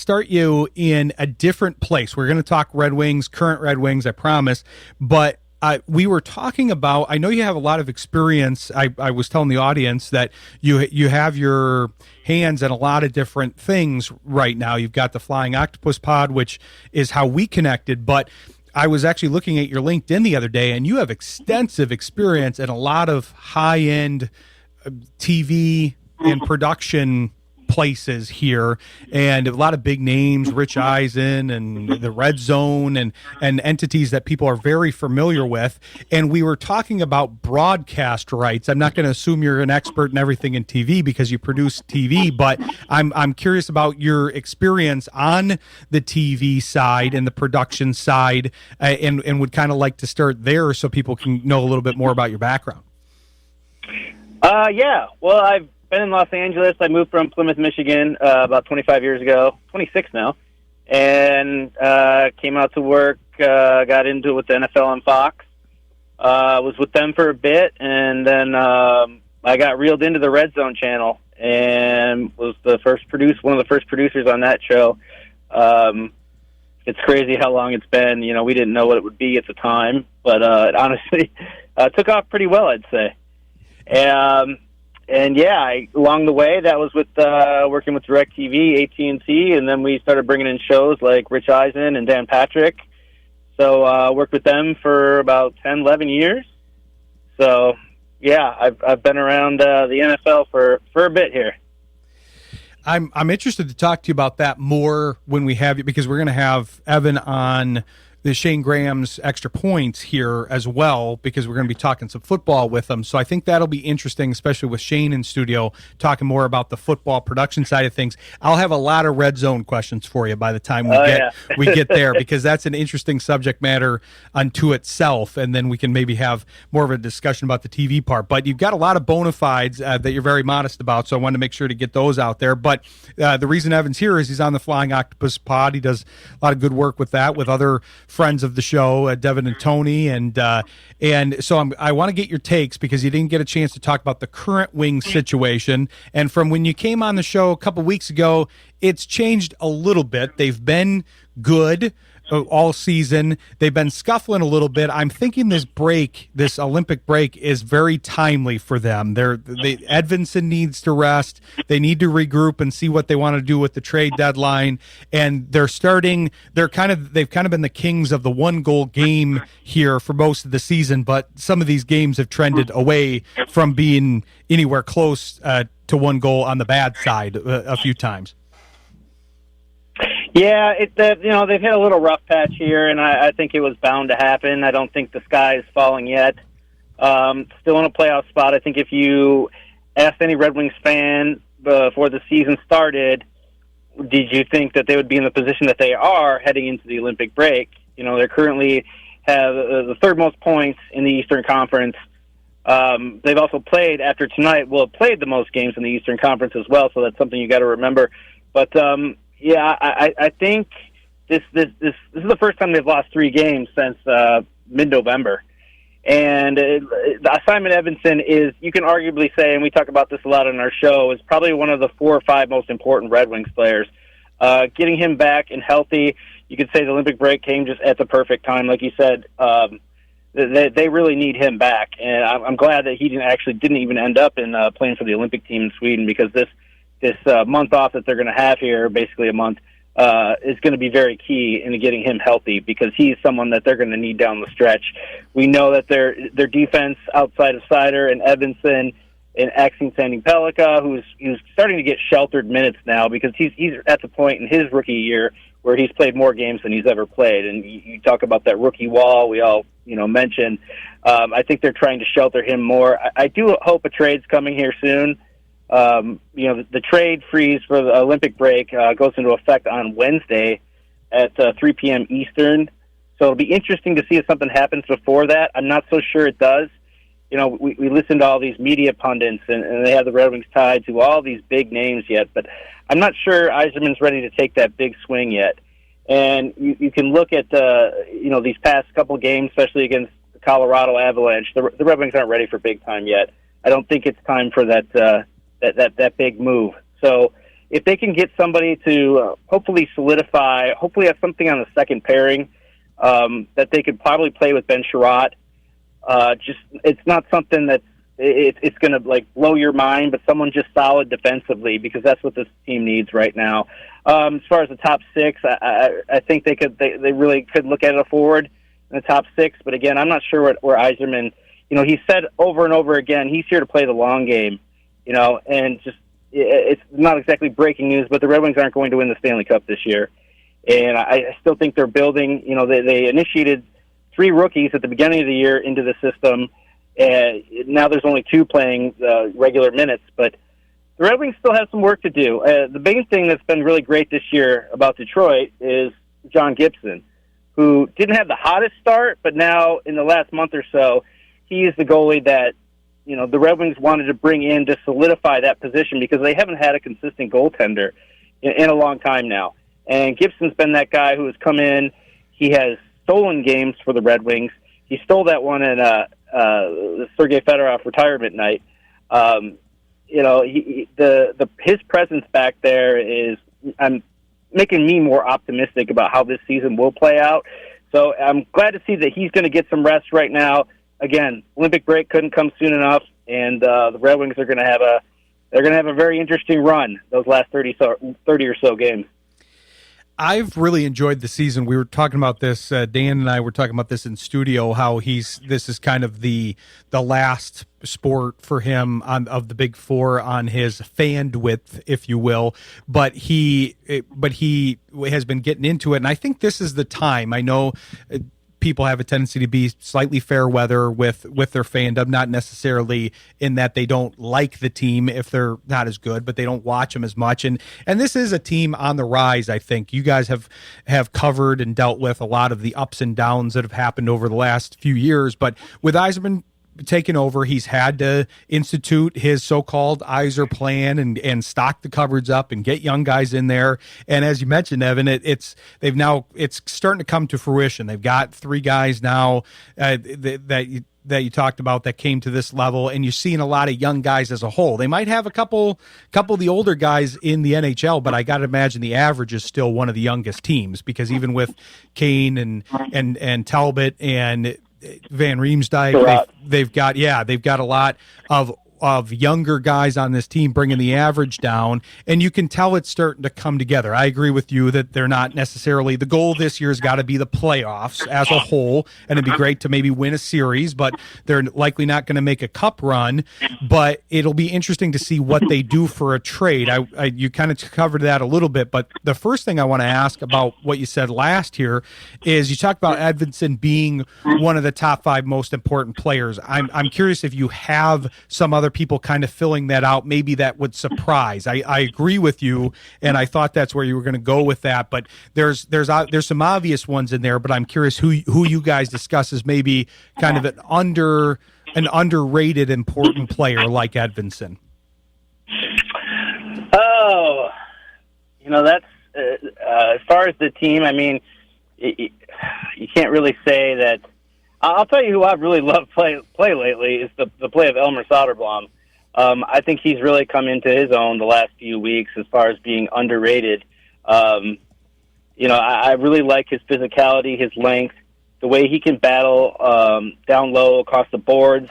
start you in a different place. We're going to talk Red Wings, current Red Wings, I promise. But we were talking about, I know you have a lot of experience. I was telling the audience that you have your hands in a lot of different things right now. You've got the Flying Octopus Pod, which is how we connected. But I was actually looking at your LinkedIn the other day, and you have extensive experience in a lot of high-end TV and production places here, and a lot of big names, Rich Eisen and the Red Zone, and entities that people are very familiar with. And we were talking about broadcast rights. I'm not going to assume you're an expert in everything in TV because you produce TV, but I'm curious about your experience on the TV side and the production side, and would kind of like to start there so people can know a little bit more about your background. Yeah. Well, I've been in Los Angeles. I moved from Plymouth, Michigan, about 25 years ago, 26 now, and came out to work, got into it with the NFL on Fox, was with them for a bit, and then I got reeled into the Red Zone channel and was one of the first producers on that show. It's crazy how long it's been. You know, we didn't know what it would be at the time, but it honestly took off pretty well, I'd say. And yeah, along the way, that was with working with DirecTV, AT&T, and then we started bringing in shows like Rich Eisen and Dan Patrick. So worked with them for about 10, 11 years. So yeah, I've been around the NFL for a bit here. I'm interested to talk to you about that more when we have you, because we're going to have Evan on the Shane Graham's Extra Points here as well, because we're going to be talking some football with them. So I think that'll be interesting, especially with Shane in studio, talking more about the football production side of things. I'll have a lot of Red Zone questions for you by the time we get there, because that's an interesting subject matter unto itself, and then we can maybe have more of a discussion about the TV part. But you've got a lot of bona fides that you're very modest about, so I wanted to make sure to get those out there. But the reason Evan's here is he's on the Flying Octopus Pod. He does a lot of good work with that, with other friends of the show, Devin and Tony, and so I want to get your takes, because you didn't get a chance to talk about the current Wings situation. And from when you came on the show a couple weeks ago, it's changed a little bit. They've been good all season. They've been scuffling a little bit. I'm thinking this Olympic break, is very timely for them. Edvinson needs to rest. They need to regroup and see what they want to do with the trade deadline. And they've kind of been the kings of the 1-goal game here for most of the season, but some of these games have trended away from being anywhere close to 1 goal on the bad side a few times. Yeah, they've hit a little rough patch here, and I think it was bound to happen. I don't think the sky is falling yet. Still in a playoff spot. I think if you asked any Red Wings fan before the season started, did you think that they would be in the position that they are heading into the Olympic break? You know, they currently have the third most points in the Eastern Conference. They've also played, after tonight, will have played the most games in the Eastern Conference as well, so that's something you got to remember. But yeah, I think this is the first time they've lost 3 games since mid-November. And Simon Edvinson is, you can arguably say, and we talk about this a lot on our show, is probably one of the 4 or 5 most important Red Wings players. Getting him back and healthy, you could say the Olympic break came just at the perfect time. Like you said, they really need him back. And I'm glad that he didn't even end up in playing for the Olympic team in Sweden, because this month off that they're going to have here, basically a month, is going to be very key in getting him healthy, because he's someone that they're going to need down the stretch. We know that their defense outside of Seider and Edvinson and Axel Sandin-Pellikka, who's starting to get sheltered minutes now, because he's at the point in his rookie year where he's played more games than he's ever played. And you talk about that rookie wall we all mentioned. I think they're trying to shelter him more. I do hope a trade's coming here soon. The trade freeze for the Olympic break goes into effect on Wednesday at 3 p.m. Eastern. So it'll be interesting to see if something happens before that. I'm not so sure it does. You know, we listen to all these media pundits, and they have the Red Wings tied to all these big names yet, but I'm not sure Yzerman's ready to take that big swing yet. And you can look at, these past couple games, especially against the Colorado Avalanche. The Red Wings aren't ready for big time yet. I don't think it's time for that big move. So if they can get somebody to hopefully solidify, hopefully have something on the second pairing that they could probably play with Ben Sherratt. Just it's not something that's it's going to like blow your mind, but someone just solid defensively, because that's what this team needs right now. As far as the top six, I think they really could look at a forward in the top six. But again, I'm not sure where Yzerman. He said over and over again he's here to play the long game. And just it's not exactly breaking news, but the Red Wings aren't going to win the Stanley Cup this year. And I still think they're building. They initiated 3 rookies at the beginning of the year into the system, and now there's only 2 playing regular minutes. But the Red Wings still have some work to do. The main thing that's been really great this year about Detroit is John Gibson, who didn't have the hottest start, but now in the last month or so, he is the goalie that the Red Wings wanted to bring in to solidify that position, because they haven't had a consistent goaltender in a long time now. And Gibson's been that guy who has come in. He has stolen games for the Red Wings. He stole that one in the Sergei Fedorov retirement night. His presence back there is making me more optimistic about how this season will play out. So I'm glad to see that he's going to get some rest right now. Again, Olympic break couldn't come soon enough, and the Red Wings are going to have a very interesting run those last 30 or so games. I've really enjoyed the season. We were talking about this. Dan and I were talking about this in studio. How this is kind of the last sport for him of the big four on his fan width, if you will. But he has been getting into it, and I think this is the time. I know people have a tendency to be slightly fair weather with their fandom, not necessarily in that they don't like the team if they're not as good, but they don't watch them as much. And this is a team on the rise. I think you guys have covered and dealt with a lot of the ups and downs that have happened over the last few years. But with Yzerman taken over, he's had to institute his so-called Yzer plan and stock the cupboards up and get young guys in there. And as you mentioned, Evan, it's starting to come to fruition. They've got 3 guys now that you talked about that came to this level, and you're seeing a lot of young guys as a whole. They might have a couple of the older guys in the NHL, but I got to imagine the average is still one of the youngest teams, because even with Kane and Talbot and Van Riemsdyk, they've got a lot of younger guys on this team, bringing the average down, and you can tell it's starting to come together. I agree with you that they're not necessarily, the goal this year has got to be the playoffs as a whole, and it'd be great to maybe win a series, but they're likely not going to make a cup run. But it'll be interesting to see what they do for a trade. You kind of covered that a little bit, but the first thing I want to ask about what you said last here is you talked about Edvinsson being one of the top 5 most important players. I'm curious if you have some other people kind of filling that out, maybe that would surprise. I agree with you, and I thought that's where you were going to go with that, but there's some obvious ones in there, but I'm curious who you guys discuss as maybe kind of an underrated important player like Edvinsson. Oh, that's as far as the team, I mean, you can't really say that. I'll tell you who I've really loved play lately is the play of Elmer Soderblom. I think he's really come into his own the last few weeks as far as being underrated. I really like his physicality, his length, the way he can battle down low across the boards.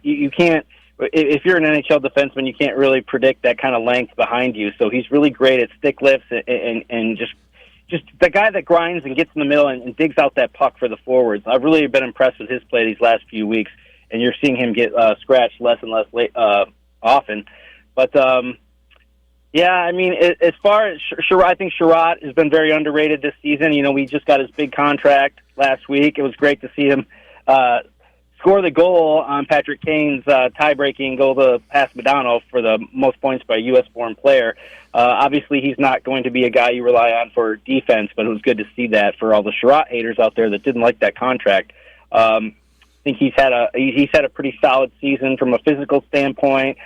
You can't, if you're an NHL defenseman, you can't really predict that kind of length behind you. So he's really great at stick lifts and just the guy that grinds and gets in the middle and digs out that puck for the forwards. I've really been impressed with his play these last few weeks, and you're seeing him get scratched less and less often. But, I mean, as far as I think Sherratt has been very underrated this season. We just got his big contract last week. It was great to see him score the goal on Patrick Kane's tie-breaking goal to pass Modano for the most points by a U.S.-born player. Obviously, he's not going to be a guy you rely on for defense, but it was good to see that for all the Sherratt haters out there that didn't like that contract. I think he's had a pretty solid season from a physical standpoint,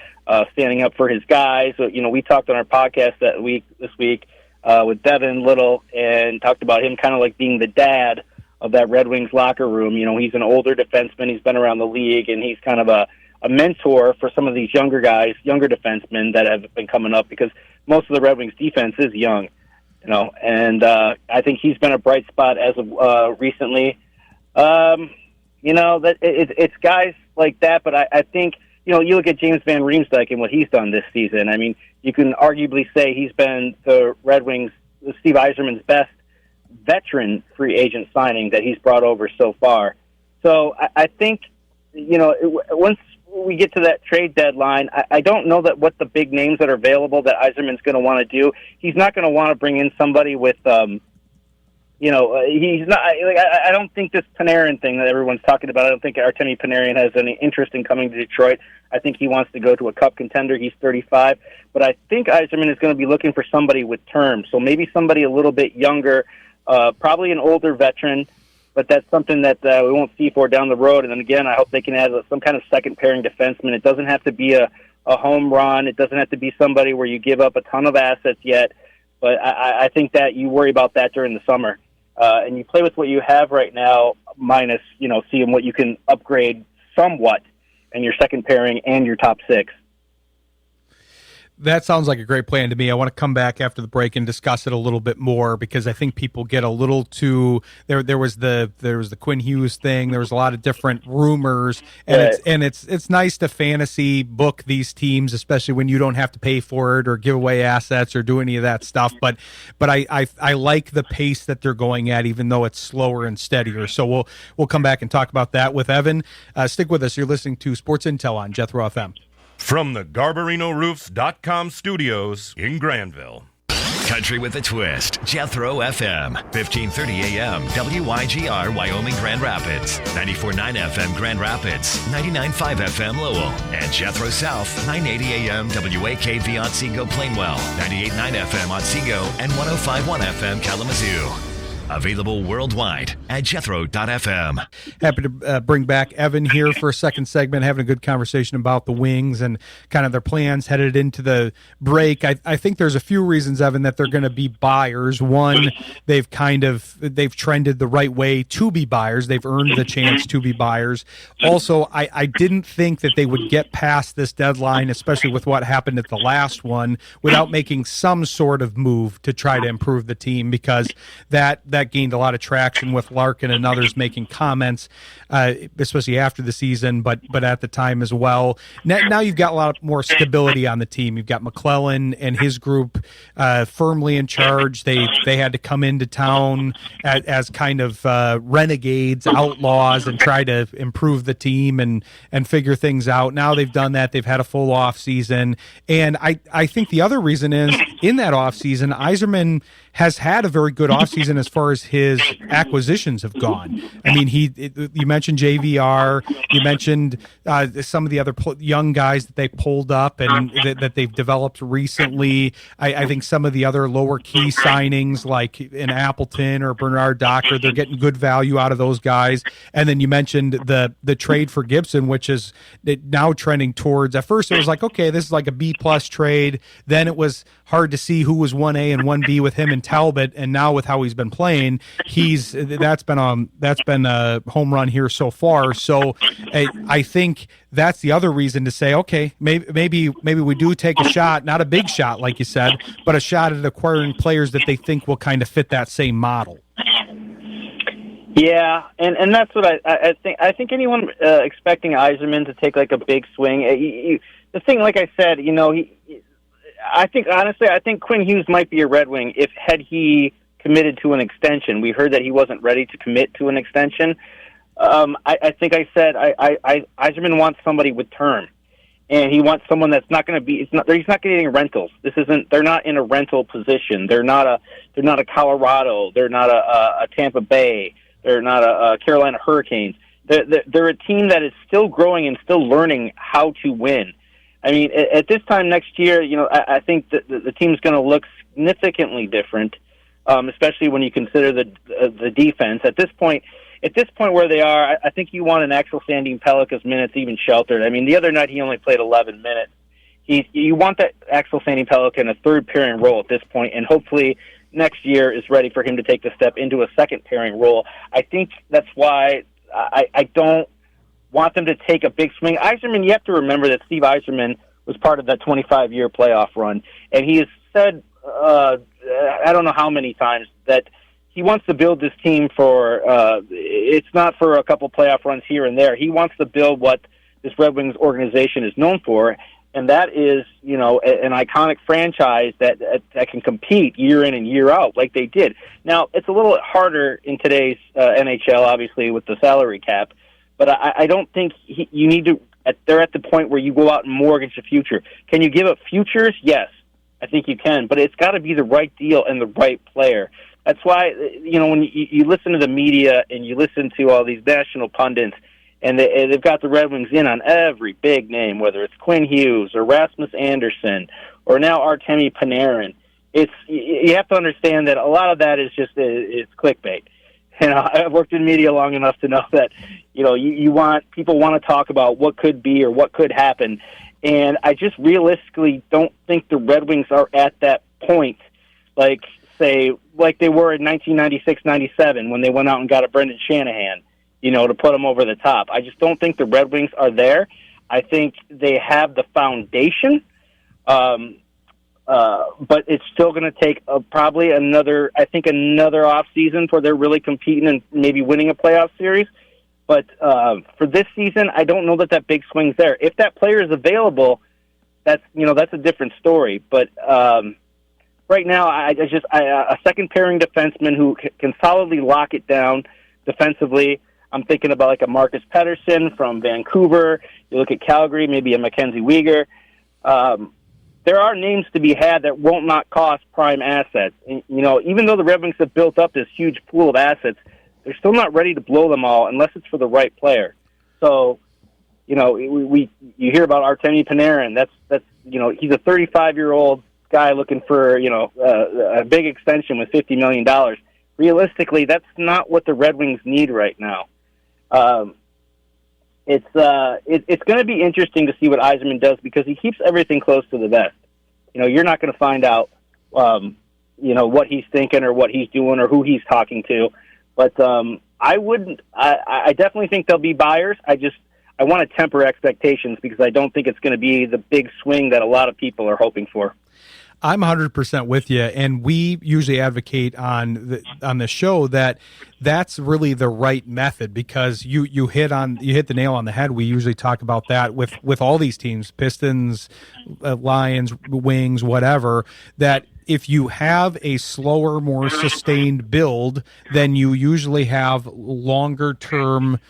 standing up for his guys. So, we talked on our podcast this week with Devin Little and talked about him kind of like being the dad of that Red Wings locker room. He's an older defenseman. He's been around the league, and he's kind of a a mentor for some of these younger guys, younger defensemen that have been coming up, because most of the Red Wings defense is young, and I think he's been a bright spot as of recently. That it's guys like that, but I think, you look at James Van Riemsdyk and what he's done this season. I mean, you can arguably say he's been the Red Wings, Steve Yzerman's best veteran free agent signing that he's brought over so far. So I think, once we get to that trade deadline, I don't know that what the big names that are available that Yzerman's going to want to do. He's not going to want to bring in somebody with, he's not. I don't think this Panarin thing that everyone's talking about. I don't think Artemi Panarin has any interest in coming to Detroit. I think he wants to go to a Cup contender. He's 35, but I think Yzerman is going to be looking for somebody with term. So maybe somebody a little bit younger, probably an older veteran. But that's something that we won't see for down the road. And then again, I hope they can add some kind of second pairing defenseman. It doesn't have to be a home run. It doesn't have to be somebody where you give up a ton of assets yet. But I think that you worry about that during the summer. And you play with what you have right now, minus, seeing what you can upgrade somewhat in your second pairing and your top six. That sounds like a great plan to me. I want to come back after the break and discuss it a little bit more, because I think people get a little too there was the Quinn Hughes thing. There was a lot of different rumors, and it's nice to fantasy book these teams, especially when you don't have to pay for it or give away assets or do any of that stuff. But I like the pace that they're going at, even though it's slower and steadier. So we'll come back and talk about that with Evan. Stick with us. You're listening to Sports Intel on Jethro FM. From the GarbarinoRoofs.com studios in Granville. Country with a twist. Jethro FM. 1530 AM. WYGR Wyoming Grand Rapids. 94.9 FM Grand Rapids. 99.5 FM Lowell. And Jethro South. 980 AM WAKV Otsego Plainwell. 98.9 FM Otsego. And 105.1 FM Kalamazoo. Available worldwide at jethro.fm. Happy to bring back Evan here for a second segment, having a good conversation about the Wings and kind of their plans headed into the break. I think there's a few reasons, Evan, that they're going to be buyers. One, they've trended the right way to be buyers. They've earned the chance to be buyers. Also, I didn't think that they would get past this deadline, especially with what happened at the last one, without making some sort of move to try to improve the team, because that gained a lot of traction with Larkin and others making comments, especially after the season, but at the time as well. Now you've got a lot more stability on the team. You've got McClellan and his group firmly in charge. They had to come into town as kind of renegades, outlaws, and try to improve the team and figure things out. Now they've done that. They've had a full off season, and I think the other reason is in that off season, Yzerman has had a very good offseason as far as his acquisitions have gone. I mean, you mentioned JVR, you mentioned some of the other young guys that they pulled up and that they've developed recently. I think some of the other lower key signings like in Appleton or Bernard Docker, they're getting good value out of those guys. And then you mentioned the trade for Gibson, which is now trending towards, at first it was like, okay, this is like a B+ trade. Then it was hard to see who was 1A and 1B with him and Talbot, and now with how he's been playing, that's been a home run here so far. So I think that's the other reason to say, okay, maybe we do take a shot, not a big shot like you said, but a shot at acquiring players that they think will kind of fit that same model. Yeah, and that's what I think. I think anyone expecting Yzerman to take like a big swing, the thing, like I said, I think Quinn Hughes might be a Red Wing had he committed to an extension. We heard that he wasn't ready to commit to an extension. I think I said Yzerman wants somebody with term, and he wants someone that's not going to be. He's not getting rentals. They're not in a rental position. They're not a Colorado. They're not a Tampa Bay. They're not a Carolina Hurricanes. They're a team that is still growing and still learning how to win. I mean, at this time next year, I think the team's going to look significantly different, especially when you consider the defense. At this point where they are, I think you want an Axel Sandin Pellikka's minutes even sheltered. I mean, the other night he only played 11 minutes. You want that Axel Sandin Pellikka in a third pairing role at this point, and hopefully next year is ready for him to take the step into a second pairing role. I think that's why I don't want them to take a big swing. Yzerman, you have to remember that Steve Yzerman was part of that 25-year playoff run, and he has said, I don't know how many times, that he wants to build this team for, it's not for a couple playoff runs here and there. He wants to build what this Red Wings organization is known for, and that is, an iconic franchise that can compete year in and year out like they did. Now, it's a little harder in today's NHL, obviously, with the salary cap, but I don't think you need to, they're at the point where you go out and mortgage the future. Can you give up futures? Yes, I think you can, but it's got to be the right deal and the right player. That's why, when you listen to the media and you listen to all these national pundits, and they've got the Red Wings in on every big name, whether it's Quinn Hughes or Rasmus Anderson or now Artemi Panarin. You have to understand that a lot of that is just it's clickbait. I've worked in media long enough to know that people want to talk about what could be or what could happen, and I just realistically don't think the Red Wings are at that point, like they were in 1996-97 when they went out and got a Brendan Shanahan, to put them over the top. I just don't think the Red Wings are there. I think they have the foundation, but it's still going to take probably another offseason where they're really competing and maybe winning a playoff series. But for this season, I don't know that big swing's there. If that player is available, that's a different story. But right now, a second pairing defenseman who can solidly lock it down defensively. I'm thinking about like a Marcus Pettersson from Vancouver. You look at Calgary, maybe a Mackenzie Weegar. There are names to be had that won't not cost prime assets. And, even though the Red Wings have built up this huge pool of assets, they're still not ready to blow them all unless it's for the right player. So, you hear about Artemi Panarin. That's he's a 35-year-old guy looking for a big extension with $50 million. Realistically, that's not what the Red Wings need right now. It's going to be interesting to see what Yzerman does because he keeps everything close to the vest. You're not going to find out, what he's thinking or what he's doing or who he's talking to. But I definitely think there'll be buyers. I want to temper expectations because I don't think it's going to be the big swing that a lot of people are hoping for. I'm 100% with you, and we usually advocate on the show that that's really the right method because you hit the nail on the head. We usually talk about that with all these teams, Pistons, Lions, Wings, whatever, that if you have a slower, more sustained build, then you usually have longer term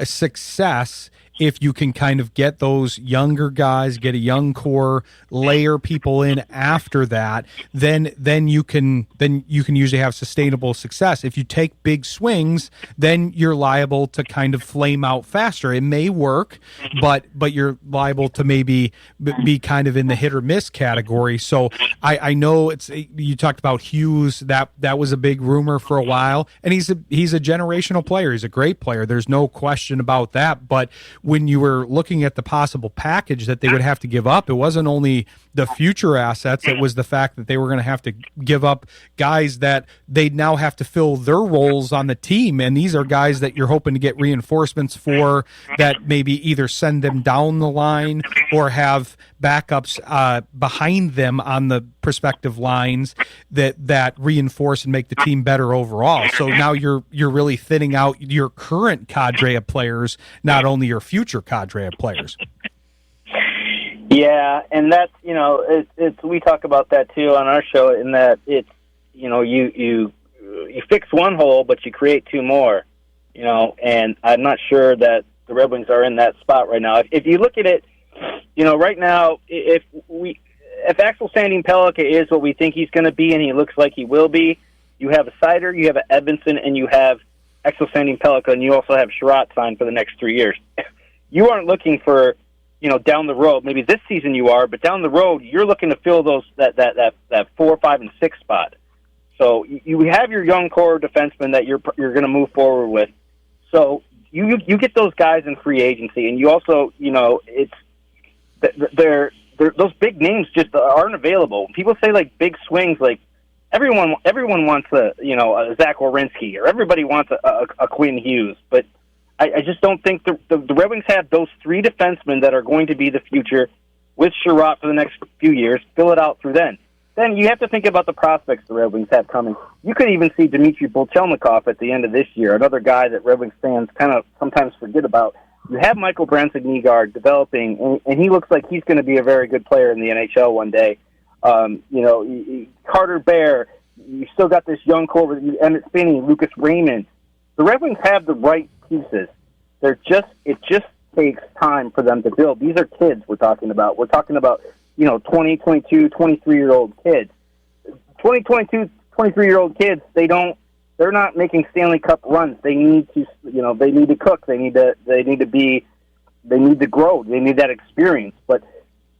success. If you can kind of get those younger guys, get a young core, layer people in after that, then you can usually have sustainable success. If you take big swings, then you're liable to kind of flame out faster. It may work, but you're liable to maybe be kind of in the hit or miss category. So I know you talked about Hughes, that was a big rumor for a while, and he's a generational player. He's a great player. There's no question about that. But when you were looking at the possible package that they would have to give up, it wasn't only the future assets, it was the fact that they were going to have to give up guys that they'd now have to fill their roles on the team. And these are guys that you're hoping to get reinforcements for that maybe either send them down the line or have backups behind them on the prospective lines that reinforce and make the team better overall. So now you're really thinning out your current cadre of players, not only your future cadre of players. Yeah, and that's it's we talk about that too on our show. In that it's you fix one hole, but you create two more. And I'm not sure that the Red Wings are in that spot right now. If you look at it, right now, if Axel Sandin Pellikka is what we think he's going to be, and he looks like he will be, you have a Seider, you have an Edmondson, and you have Axel Sandin Pellikka, and you also have Sherratt signed for the next 3 years. You aren't looking for, down the road. Maybe this season you are, but down the road you're looking to fill those that 4, 5, and 6 spot. So you have your young core defensemen that you're going to move forward with. So you get those guys in free agency, and you also it's those big names just aren't available. People say like big swings, like everyone wants a Zach Werenski, or everybody wants a Quinn Hughes, but I just don't think the Red Wings have those three defensemen that are going to be the future with Sherratt for the next few years. Fill it out through then. Then you have to think about the prospects the Red Wings have coming. You could even see Dmitry Bolchelnikov at the end of this year, another guy that Red Wings fans kind of sometimes forget about. You have Michael Branson-Nygaard developing, and he looks like he's going to be a very good player in the NHL one day. Carter Bear, you still got this young core with Emmett Finney, Lucas Raymond. The Red Wings have the right pieces. It just takes time for them to build. These are kids we're talking about. We're talking about 20, 22, 23-year-old kids. 20, 22, 23-year-old kids, they're not making Stanley Cup runs. They need to, they need to cook. They need to grow. They need that experience. But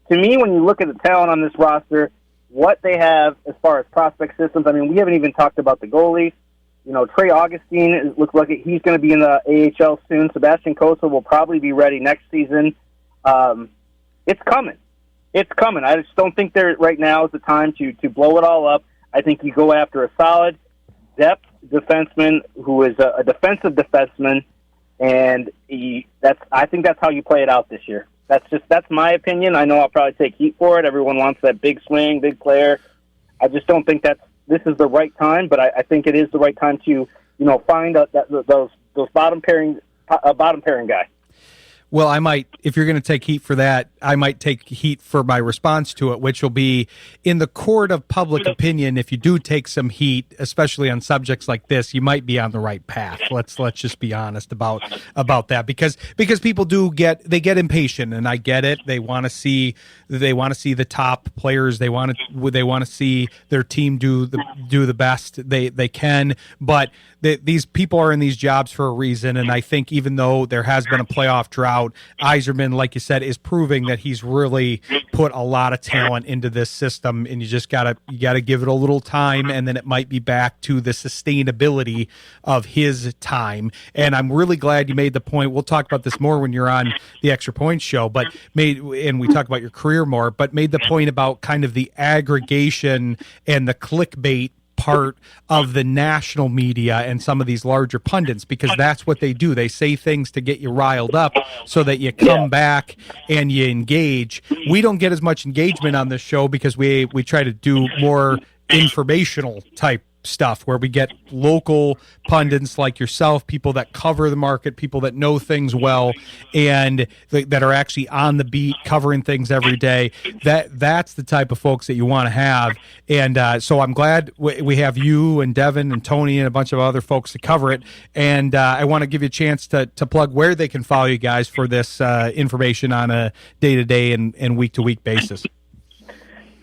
to me, when you look at the talent on this roster, what they have as far as prospect systems, I mean, we haven't even talked about the goalies. Trey Augustine looks like he's going to be in the AHL soon. Sebastian Cossa will probably be ready next season. It's coming. It's coming. I just don't think right now is the time to blow it all up. I think you go after a solid depth defenseman who is a defensive defenseman, and I think that's how you play it out this year. That's my opinion. I know I'll probably take heat for it. Everyone wants that big swing, big player. I just don't think this is the right time, but I think it is the right time to find those bottom pairing guy. Well, I might, if you're going to take heat for that, I might take heat for my response to it, which will be in the court of public opinion. If you do take some heat, especially on subjects like this, you might be on the right path. Let's just be honest about that, because people get impatient, and I get it. They want to see the top players. They want to see their team do the best they can, but these people are in these jobs for a reason, and I think even though there has been a playoff drought, Yzerman, like you said, is proving that he's really put a lot of talent into this system, and you gotta give it a little time, and then it might be back to the sustainability of his time. And I'm really glad you made the point. We'll talk about this more when you're on the Extra Points show, and we talk about your career more, but made the point about kind of the aggregation and the clickbait part of the national media and some of these larger pundits, because that's what they do. They say things to get you riled up so that you come back and you engage. We don't get as much engagement on this show because we try to do more informational type stuff where we get local pundits like yourself, people that cover the market, people that know things well, and that are actually on the beat covering things every day. That's the type of folks that you want to have. And so I'm glad we have you and Devin and Tony and a bunch of other folks to cover it. And I want to give you a chance to plug where they can follow you guys for this information on a day-to-day and week-to-week basis.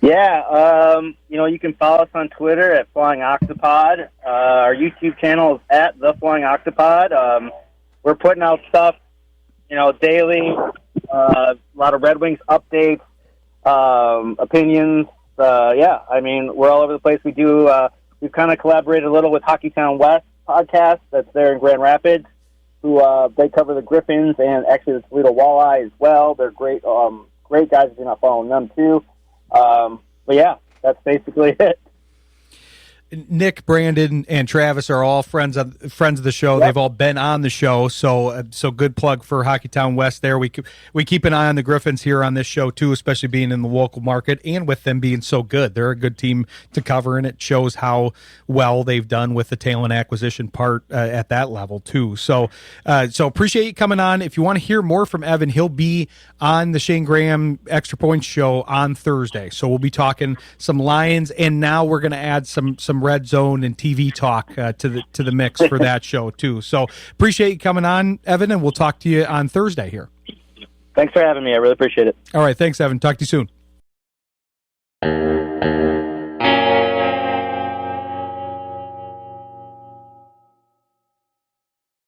Yeah, you can follow us on Twitter at Flying Octopod. Our YouTube channel is at The Flying Octopod. We're putting out stuff, daily, a lot of Red Wings updates, opinions. We're all over the place. We've kind of collaborated a little with Hockeytown West podcast that's there in Grand Rapids, who they cover the Griffins and actually the Toledo Walleye as well. They're great guys if you're not following them too. That's basically it. Nick, Brandon, and Travis are all friends of the show. Yep. They've all been on the show, so good plug for Hockeytown West there. We keep an eye on the Griffins here on this show too, especially being in the local market and with them being so good. They're a good team to cover, and it shows how well they've done with the talent acquisition part at that level too. So appreciate you coming on. If you want to hear more from Evan, he'll be on the Shane Graham Extra Points show on Thursday. So we'll be talking some Lions, and now we're going to add some Red Zone and TV talk to the mix for that show too. So appreciate you coming on, Evan, and we'll talk to you on Thursday here. Thanks for having me. I really appreciate it. All right. Thanks, Evan. Talk to you soon.